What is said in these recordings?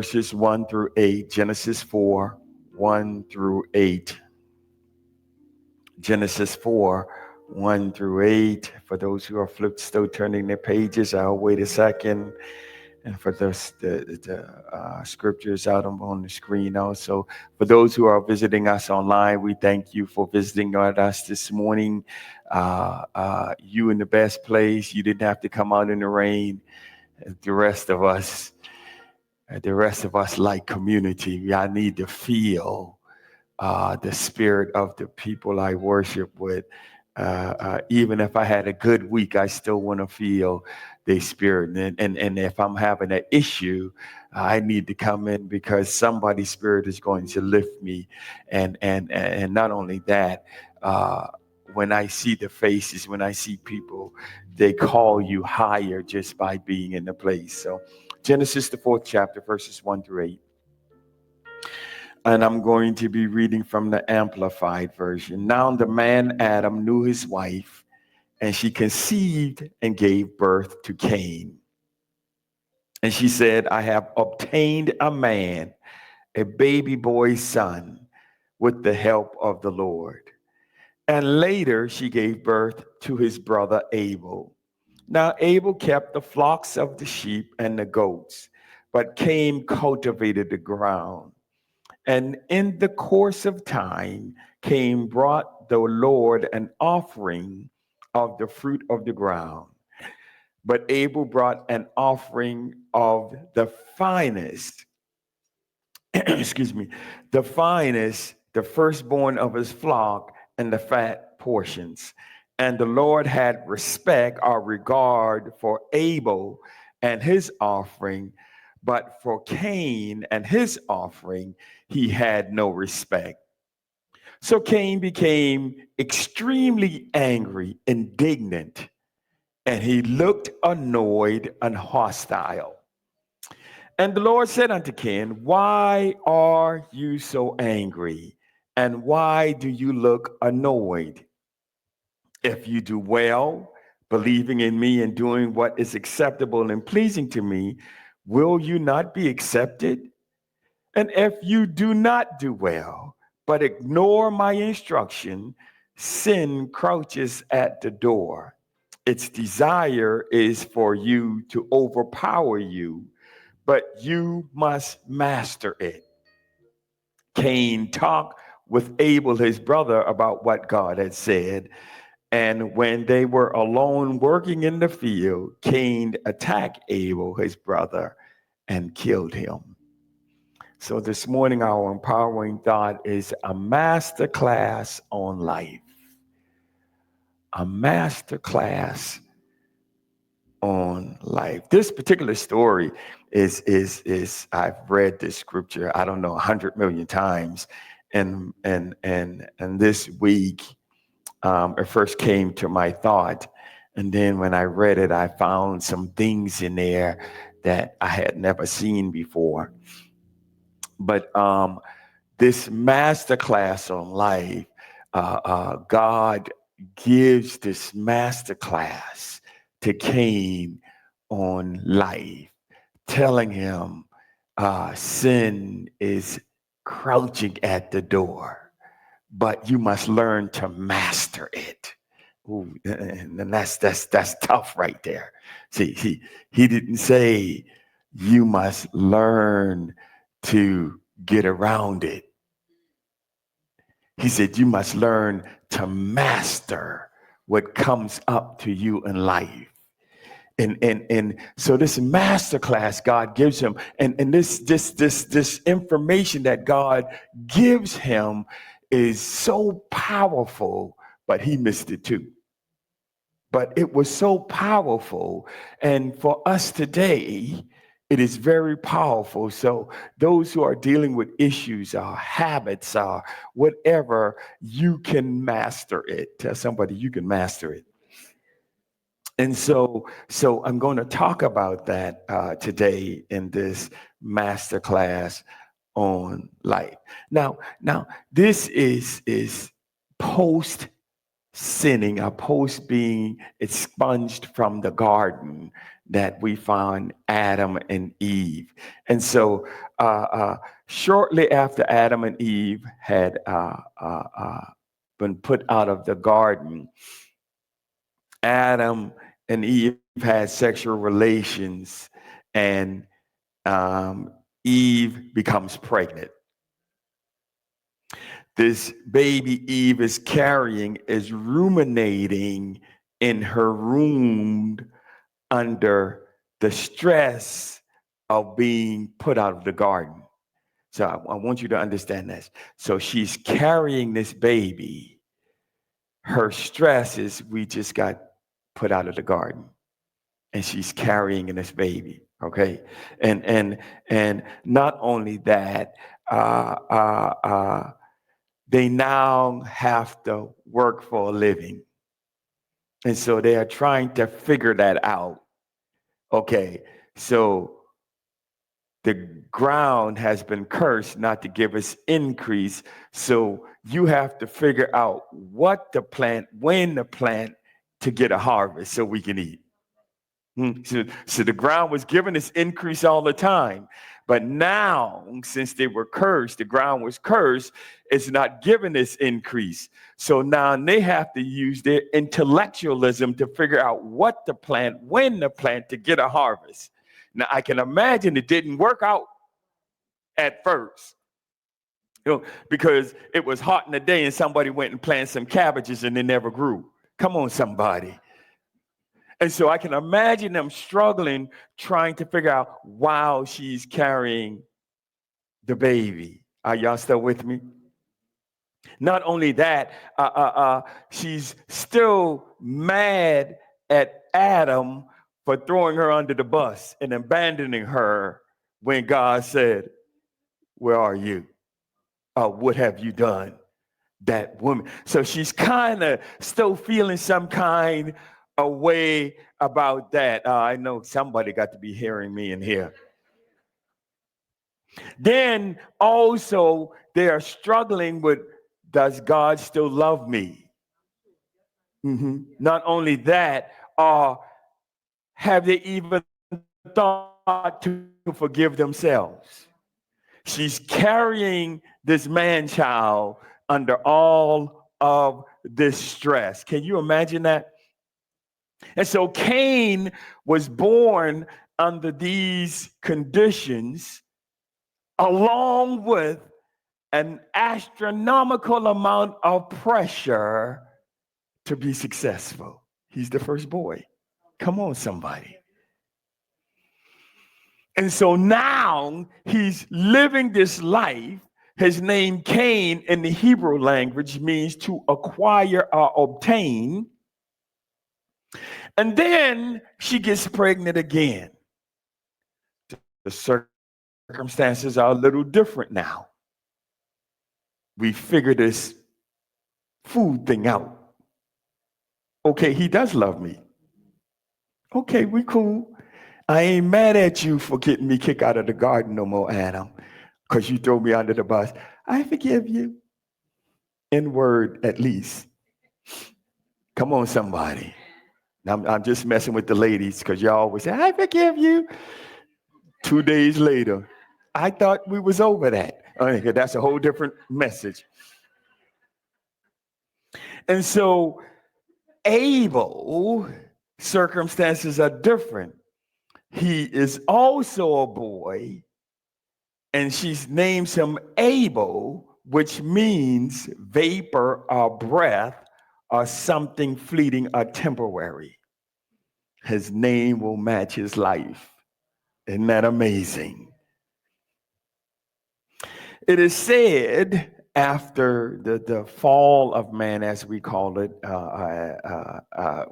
verses 1 through 8, Genesis 4, 1 through 8. Genesis 4, 1 through 8. For those who are still turning their pages, I'll wait a second. And for the scriptures out on the screen also. For those who are visiting us online, we thank you for visiting us this morning. You in the best place. You didn't have to come out in the rain. The rest of us like community. I need to feel the spirit of the people I worship with. Even if I had a good week, I still want to feel the spirit. And if I'm having an issue, I need to come in because somebody's spirit is going to lift me. And not only that, when I see the faces, when I see people, they call you higher just by being in the place. So Genesis, the 4th chapter, verses 1 through 8. And I'm going to be reading from the Amplified Version. Now the man Adam knew his wife, and she conceived and gave birth to Cain. And she said, I have obtained a man, a baby boy's son, with the help of the Lord. And later she gave birth to his brother Abel. Now Abel kept the flocks of the sheep and the goats, but Cain cultivated the ground. And in the course of time, Cain brought the Lord an offering of the fruit of the ground. But Abel brought an offering of the finest, excuse me, the finest, the firstborn of his flock and the fat portions. And the Lord had respect or regard for Abel and his offering, but for Cain and his offering, he had no respect. So Cain became extremely angry, indignant, and he looked annoyed and hostile. And the Lord said unto Cain, why are you so angry? And why do you look annoyed? If you do well, believing in me and doing what is acceptable and pleasing to me, will you not be accepted? And if you do not do well, but ignore my instruction, sin crouches at the door. Its desire is for you to overpower you, but you must master it. Cain talked with Abel, his brother, about what God had said. And when they were alone working in the field, Cain attacked Abel, his brother, and killed him. So this morning, our empowering thought is a master class on life. A master class on life. This particular story is I've read this scripture, I don't know, 100 million times. And this week, it first came to my thought. And then when I read it, I found some things in there that I had never seen before. But this master class on life, God gives this master class to Cain on life, telling him sin is crouching at the door, but you must learn to master it. Ooh, and that's tough right there. See, he didn't say you must learn to get around it. He said, you must learn to master what comes up to you in life. And so this master class God gives him, and this information that God gives him is so powerful, but he missed it too. But it was so powerful. And for us today, it is very powerful. So those who are dealing with issues or habits or whatever, you can master it. Tell somebody you can master it. And so I'm going to talk about that today in this master class on life. Now this is post sinning, post being expunged from the garden that we found Adam and Eve. And so shortly after Adam and Eve had been put out of the garden, Adam and Eve had sexual relations, and Eve becomes pregnant. This baby Eve is carrying is ruminating in her womb under the stress of being put out of the garden. So I want you to understand this. So she's carrying this baby. Her stress is we just got put out of the garden, and she's carrying this baby. Okay, and not only that, they now have to work for a living. And so they are trying to figure that out. Okay, so the ground has been cursed not to give us increase. So you have to figure out what to plant, when to plant to get a harvest so we can eat. So the ground was giving us increase all the time. But now, since they were cursed, the ground was cursed, it's not giving us increase. So now they have to use their intellectualism to figure out what to plant, when to plant to get a harvest. Now, I can imagine it didn't work out at first. Because it was hot in the day and somebody went and planted some cabbages and they never grew. Come on, somebody. And so I can imagine them struggling, trying to figure out while she's carrying the baby. Are y'all still with me? Not only that, she's still mad at Adam for throwing her under the bus and abandoning her when God said, "Where are you? What have you done?" That woman. So she's kind of still feeling some kind of way about that. I know somebody got to be hearing me in here. Then also they are struggling with, does God still love me? Not only that, have they even thought to forgive themselves? She's carrying this man child under all of this stress. Can you imagine that? And so Cain was born under these conditions, along with an astronomical amount of pressure to be successful. He's the first boy. Come on, somebody. And so now he's living this life. His name Cain in the Hebrew language means to acquire or obtain. And then she gets pregnant again. The circumstances are a little different now. We figure this food thing out. Okay, he does love me. Okay, we cool. I ain't mad at you for getting me kicked out of the garden no more, Adam, because you throw me under the bus. I forgive you. In word, at least. Come on, somebody. I'm just messing with the ladies because y'all always say, I forgive you. 2 days later, I thought we was over that. Okay, that's a whole different message. And so Abel, circumstances are different. He is also a boy, and she names him Abel, which means vapor or breath or something fleeting or temporary. His name will match his life. Isn't that amazing? It is said after the fall of man, as we call it,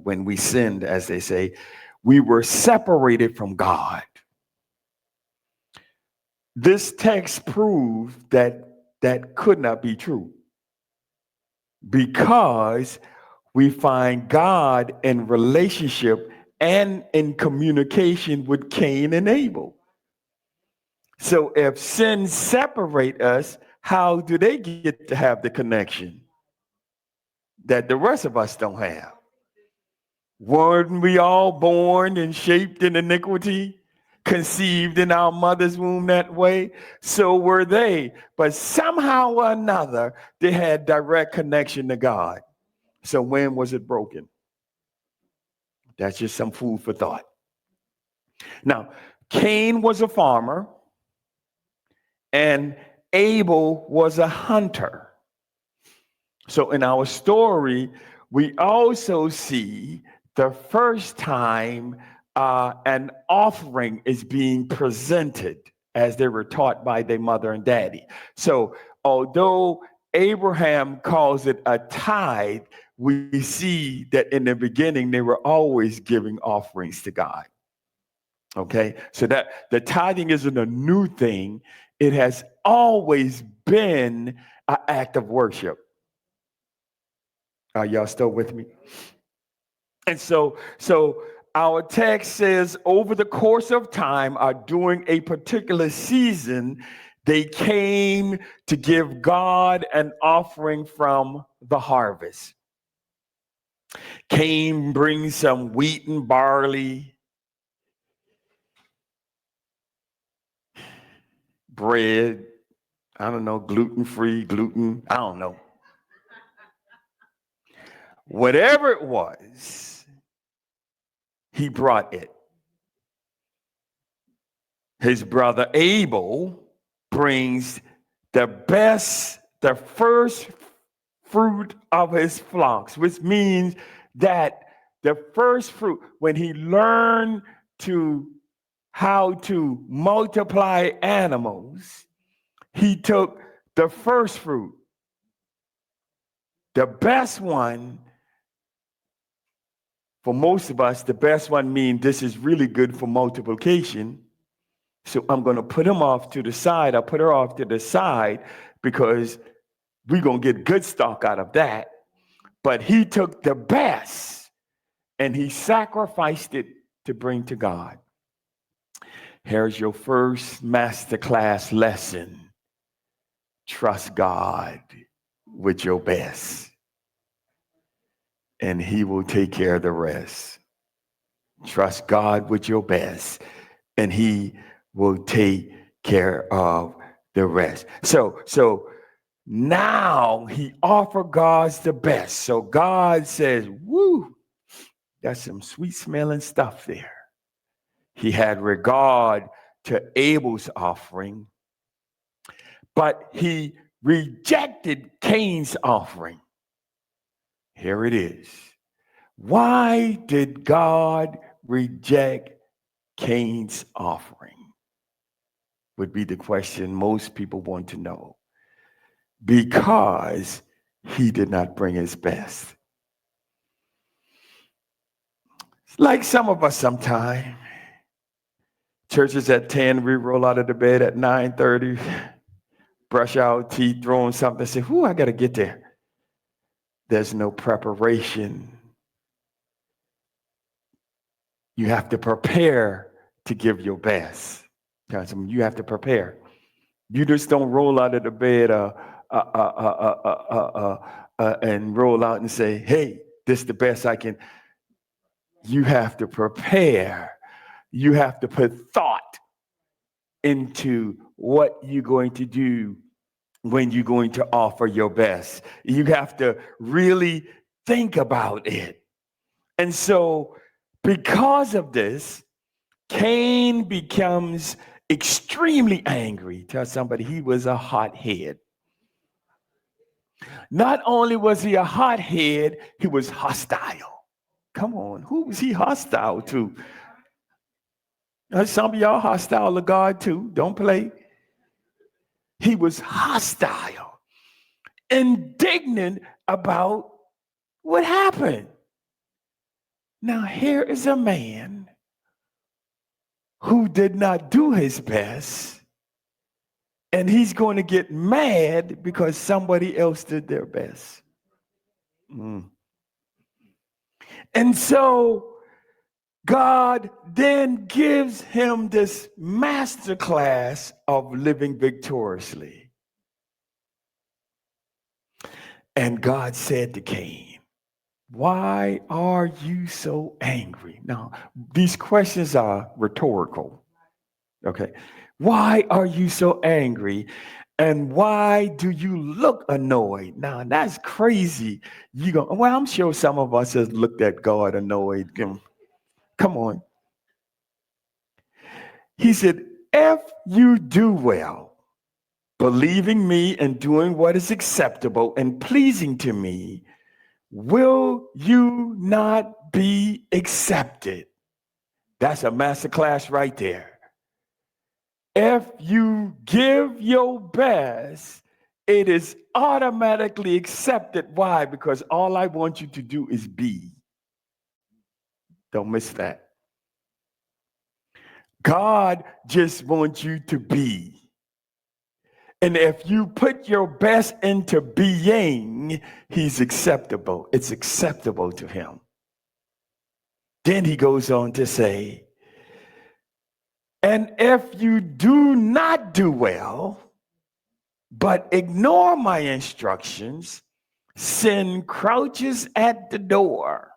when we sinned, as they say, we were separated from God. This text proves that that could not be true, because we find God in relationship and in communication with Cain and Abel. So if sin separate us, how do they get to have the connection? that the rest of us don't have. Weren't we all born and shaped in iniquity, conceived in our mother's womb that way? So were they. But somehow or another, they had direct connection to God. So when was it broken? That's just some food for thought. Now, Cain was a farmer and Abel was a hunter. So in our story, we also see the first time an offering is being presented as they were taught by their mother and daddy. So although Abraham calls it a tithe, we see that in the beginning they were always giving offerings to God. Okay, so that the tithing isn't a new thing. It has always been an act of worship. Are y'all still with me? And so our text says over the course of time, during a particular season, they came to give God an offering from the harvest. Cain brings some wheat and barley, bread, I don't know, gluten-free, I don't know. Whatever it was, he brought it. His brother Abel brings the first fruit of his flocks, which means that the first fruit, when he learned how to multiply animals, he took the first fruit, the best one. For most of us, the best one means this is really good for multiplication. So I'm going to put him off to the side. I put her off to the side because we're going to get good stock out of that. But he took the best and he sacrificed it to bring to God. Here's your first masterclass lesson. Trust God with your best, and he will take care of the rest. Trust God with your best, and he will take care of the rest. So now he offered God's the best. So God says, woo, that's some sweet smelling stuff there. He had regard to Abel's offering, but he rejected Cain's offering. Here it is. Why did God reject Cain's offering? Would be the question most people want to know. Because he did not bring his best. Like some of us sometime. Church is at 10, we roll out of the bed at 9:30, brush our teeth, throw on something, say, whoo, I got to get there. There's no preparation. You have to prepare to give your best. You have to prepare. You just don't roll out of the bed and roll out and say, hey, this is the best I can. You have to prepare. You have to put thought into what you're going to do when you're going to offer your best. You have to really think about it. And so because of this, Cain becomes extremely angry. Tell somebody he was a hothead. Not only was he a hothead, he was hostile. Come on, who was he hostile to? Some of y'all hostile to God too. Don't play. He was hostile, indignant about what happened. Now here is a man who did not do his best, and he's going to get mad because somebody else did their best. And so God then gives him this masterclass of living victoriously. And God said to Cain, Why are you so angry? Now, these questions are rhetorical. Okay. Why are you so angry? And why do you look annoyed? Now, that's crazy. You go, well, I'm sure some of us has looked at God annoyed. Come on. He said, if you do well, believing me and doing what is acceptable and pleasing to me, will you not be accepted? That's a master class right there. If you give your best, it is automatically accepted. Why? Because all I want you to do is be. Don't miss that. God just wants you to be. And if you put your best into being, he's acceptable. It's acceptable to him. Then he goes on to say, and if you do not do well, but ignore my instructions, sin crouches at the door.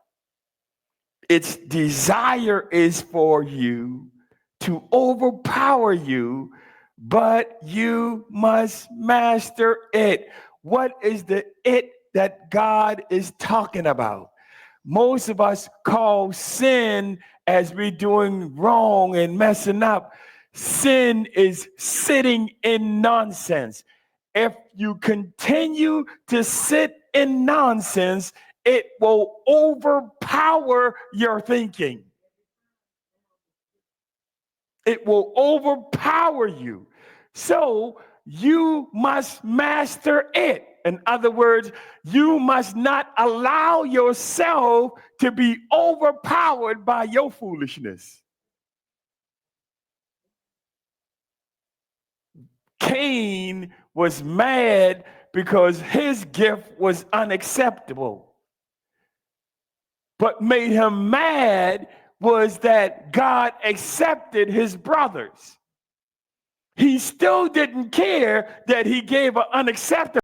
Its desire is for you to overpower you, but you must master it. What is the it that God is talking about? Most of us call sin as we're doing wrong and messing up. Sin is sitting in nonsense. If you continue to sit in nonsense, it will overpower your thinking. It will overpower you. So you must master it. In other words, you must not allow yourself to be overpowered by your foolishness. Cain was mad because his gift was unacceptable. What made him mad was that God accepted his brothers. He still didn't care that he gave an unacceptable